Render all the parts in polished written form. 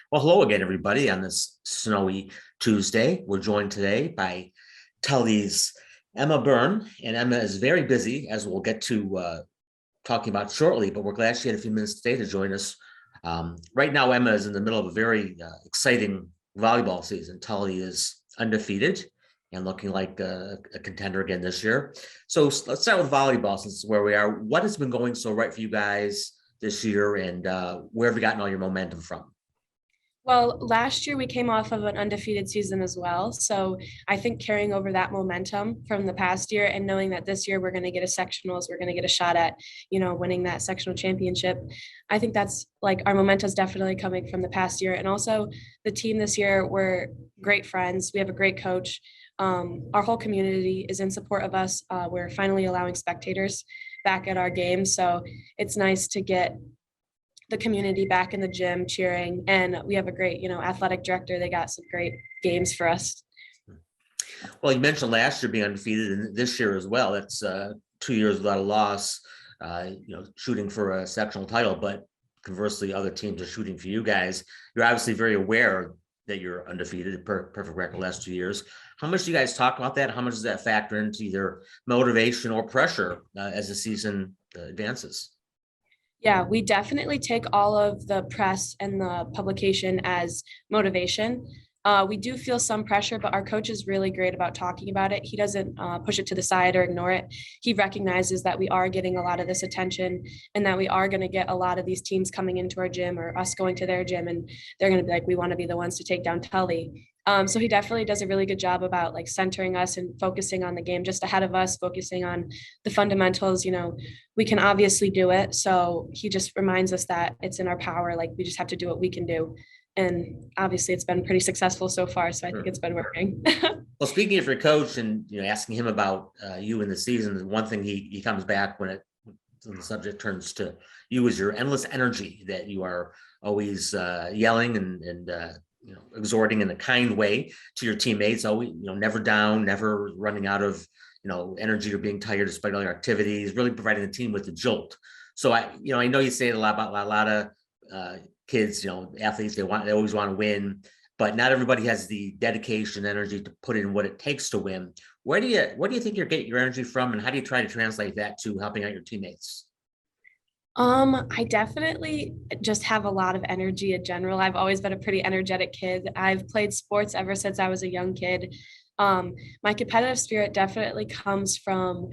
Well, hello again, everybody, on this snowy Tuesday. We're joined today by Tully's Emma Byrne, and Emma is very busy, as we'll get to talking about shortly, but we're glad she had a few minutes today to join us. Right now, Emma is in the middle of a very exciting volleyball season. Tully is undefeated and looking like a contender again this year. So let's start with volleyball, since where we are. What has been going so right for you guys this year, and where have you gotten all your momentum from? Well, last year we came off of an undefeated season as well. So I think carrying over that momentum from the past year and knowing that this year we're going to get a sectionals, we're going to get a shot at, winning that sectional championship. I think that's like our momentum is definitely coming from the past year. And also the team this year, we're great friends. We have a great coach. Our whole community is in support of us. We're finally allowing spectators back at our games. So it's nice to get the community back in the gym cheering, and we have a great athletic director. They got some great games for us. Well, you mentioned last year being undefeated, and this year as well. That's 2 years without a loss, shooting for a sectional title, but conversely other teams are shooting for you guys. You're obviously very aware that you're undefeated, perfect record last 2 years. How much do you guys talk about that? How much does that factor into either motivation or pressure as the season advances? Yeah, we definitely take all of the press and the publication as motivation. We do feel some pressure, but our coach is really great about talking about it. He doesn't push it to the side or ignore it. He recognizes that we are getting a lot of this attention and that we are going to get a lot of these teams coming into our gym or us going to their gym, and they're going to be like, we want to be the ones to take down Tully. So he definitely does a really good job about like centering us and focusing on the game just ahead of us, focusing on the fundamentals. We can obviously do it. So he just reminds us that it's in our power. Like we just have to do what we can do. And obviously it's been pretty successful so far. So I think it's been working. Well, speaking of your coach and asking him about you in the season, one thing he comes back when the subject turns to you is your endless energy, that you are always yelling and exhorting in a kind way to your teammates. Always, never down, never running out of energy or being tired despite all your activities. Really providing the team with the jolt. So I know you say it a lot about a lot of kids, athletes. They always want to win, but not everybody has the dedication, energy to put in what it takes to win. Where do you think you get your energy from, and how do you try to translate that to helping out your teammates? I definitely just have a lot of energy in general. I've always been a pretty energetic kid. I've played sports ever since I was a young kid. My competitive spirit definitely comes from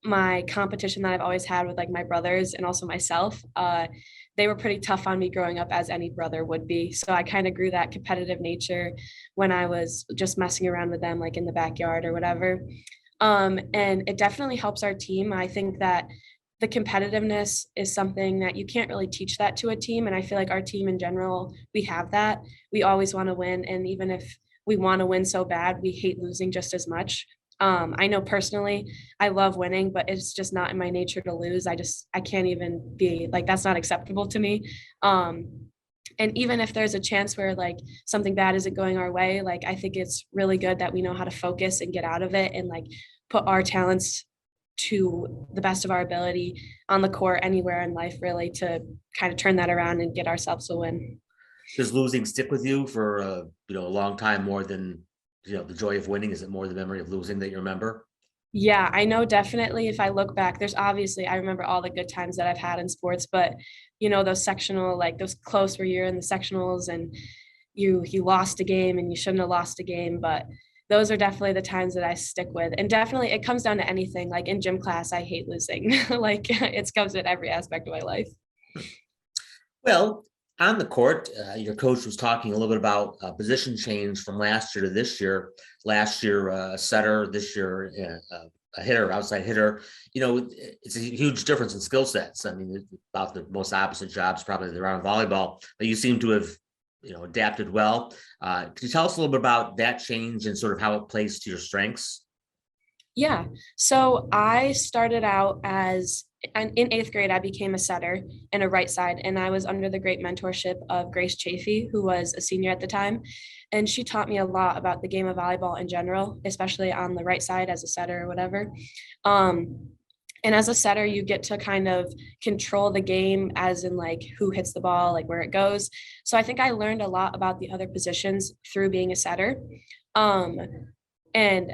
my competition that I've always had with like my brothers and also myself. They were pretty tough on me growing up, as any brother would be. So I kind of grew that competitive nature when I was just messing around with them, like in the backyard or whatever. And it definitely helps our team. I think that the competitiveness is something that you can't really teach that to a team. And I feel like our team in general, we have that. We always want to win. And even if we want to win so bad, we hate losing just as much. I know personally, I love winning, but it's just not in my nature to lose. I can't even be like, that's not acceptable to me. And even if there's a chance where like something bad isn't going our way, like I think it's really good that we know how to focus and get out of it and like put our talents to the best of our ability on the court anywhere in life, really, to kind of turn that around and get ourselves a win. Does losing stick with you for a long time, more than the joy of winning? Is it more the memory of losing that you remember? Yeah, I know definitely if I look back, there's obviously, I remember all the good times that I've had in sports, but those sectional, like those close where you're in the sectionals and you lost a game and you shouldn't have lost a game, but those are definitely the times that I stick with. And definitely it comes down to anything. Like in gym class, I hate losing. Like it comes in every aspect of my life. Well, on the court, your coach was talking a little bit about position change from last year to this year. Last year, a setter; this year, a hitter, outside hitter. It's a huge difference in skill sets. I mean, it's about the most opposite jobs probably around volleyball. But you seem to have, adapted well. Could you tell us a little bit about that change and sort of how it plays to your strengths? Yeah. So I started out as and in eighth grade, I became a setter and a right side, and I was under the great mentorship of Grace Chafee, who was a senior at the time. And she taught me a lot about the game of volleyball in general, especially on the right side as a setter or whatever. Um, And as a setter, you get to kind of control the game, as in like who hits the ball, like where it goes. So I think I learned a lot about the other positions through being a setter. Um, and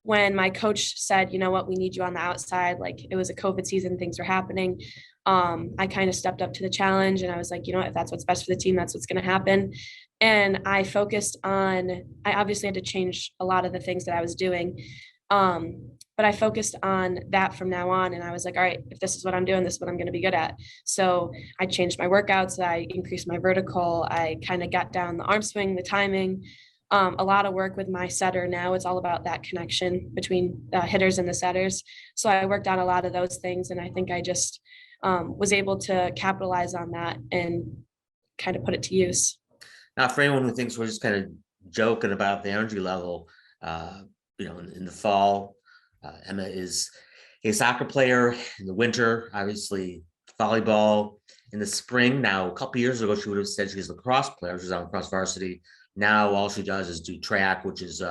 when my coach said, you know what, we need you on the outside, like it was a COVID season, things were happening. I kind of stepped up to the challenge and I was like, you know, if that's what's best for the team, that's what's going to happen. And I obviously had to change a lot of the things that I was doing. But I focused on that from now on. And I was like, all right, if this is what I'm doing, this is what I'm going to be good at. So I changed my workouts. I increased my vertical. I kind of got down the arm swing, the timing. A lot of work with my setter now. It's all about that connection between the hitters and the setters. So I worked on a lot of those things. And I think I just was able to capitalize on that and kind of put it to use. Now, for anyone who thinks we're just kind of joking about the energy level, in the fall, Emma is a soccer player. In the winter, obviously volleyball. In the spring, now a couple years ago, she would have said she's a lacrosse player. She's on lacrosse varsity. Now all she does is do track, which is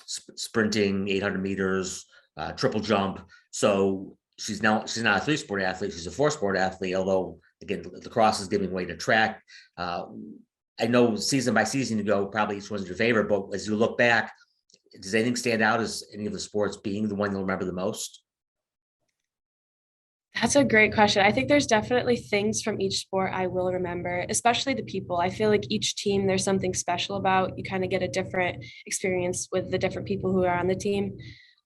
sprinting, 800 meters, triple jump. So she's not a 3-sport athlete. She's a 4-sport athlete. Although again, lacrosse is giving way to track. I know season by season you go, probably each one's your favorite, but as you look back, does anything stand out as any of the sports being the one you'll remember the most? That's a great question. I think there's definitely things from each sport I will remember, especially the people. I feel like each team, there's something special about. You kind of get a different experience with the different people who are on the team.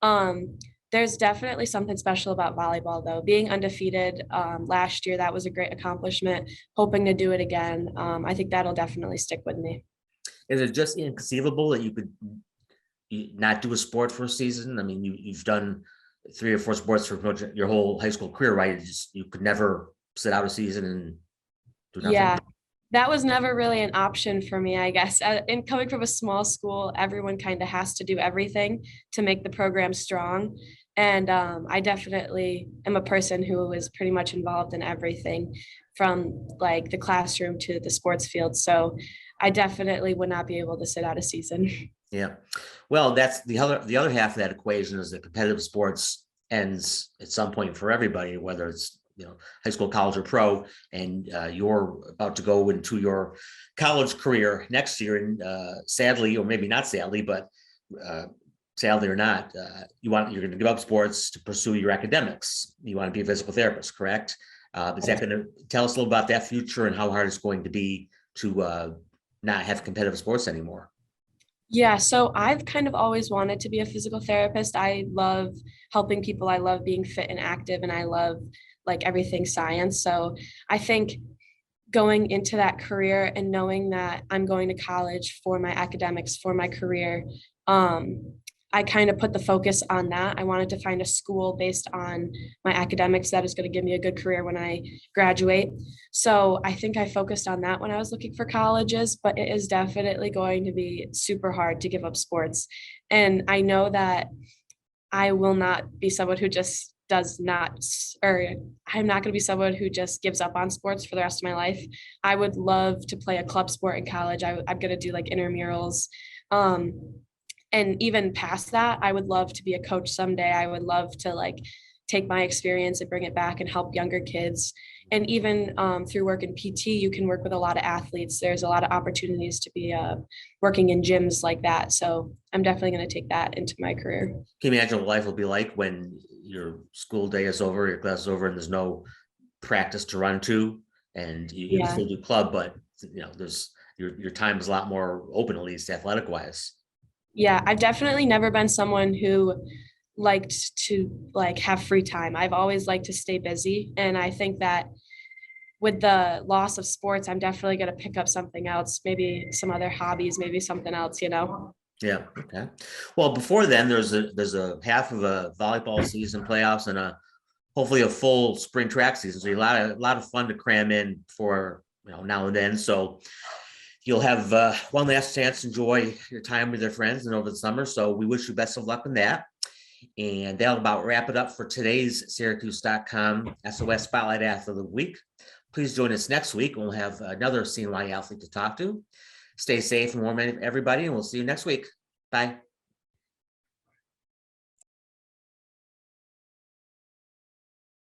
Um, there's definitely something special about volleyball, though. Being undefeated last year, that was a great accomplishment. Hoping to do it again. I think that'll definitely stick with me. Is it just inconceivable that you could not do a sport for a season? I mean, you've done 3 or 4 sports for your whole high school career, right? You could never sit out a season and do nothing. Yeah, that was never really an option for me, I guess. And coming from a small school, everyone kind of has to do everything to make the program strong. And I definitely am a person who is pretty much involved in everything from like the classroom to the sports field. So I definitely would not be able to sit out a season. Yeah. Well, that's the other half of that equation is that competitive sports ends at some point for everybody, whether it's high school, college, or pro, and you're about to go into your college career next year, and sadly, or maybe not sadly, but sadly or not, you're going to give up sports to pursue your academics. You want to be a physical therapist, correct? Is that going to tell us a little about that future and how hard it's going to be to not have competitive sports anymore? Yeah, so I've kind of always wanted to be a physical therapist. I love helping people. I love being fit and active, and I love like everything science. So I think going into that career and knowing that I'm going to college for my academics, for my career, I kind of put the focus on that. I wanted to find a school based on my academics that is going to give me a good career when I graduate. So I think I focused on that when I was looking for colleges, but it is definitely going to be super hard to give up sports. And I know that I will not be someone who just does not, or I'm not going to be someone who just gives up on sports for the rest of my life. I would love to play a club sport in college. I'm going to do like intramurals. And even past that, I would love to be a coach someday. I would love to like take my experience and bring it back and help younger kids. And even through work in PT, you can work with a lot of athletes. There's a lot of opportunities to be working in gyms like that. So I'm definitely going to take that into my career. Can you imagine what life will be like when your school day is over, your class is over, and there's no practice to run to, and you can still do club, but there's your time is a lot more open, at least athletic wise. Yeah, I've definitely never been someone who liked to like have free time. I've always liked to stay busy. And I think that with the loss of sports, I'm definitely going to pick up something else, maybe some other hobbies, maybe something else. Yeah. Okay. Well, before then, there's a half of a volleyball season, playoffs, and hopefully a full spring track season. So a lot of fun to cram in for now and then. So you'll have one last chance to enjoy your time with your friends and over the summer. So we wish you best of luck in that. And that'll about wrap it up for today's syracuse.com SOS Spotlight Athlete of the Week. Please join us next week. We'll have another CNY athlete to talk to. Stay safe and warm, everybody, and we'll see you next week. Bye.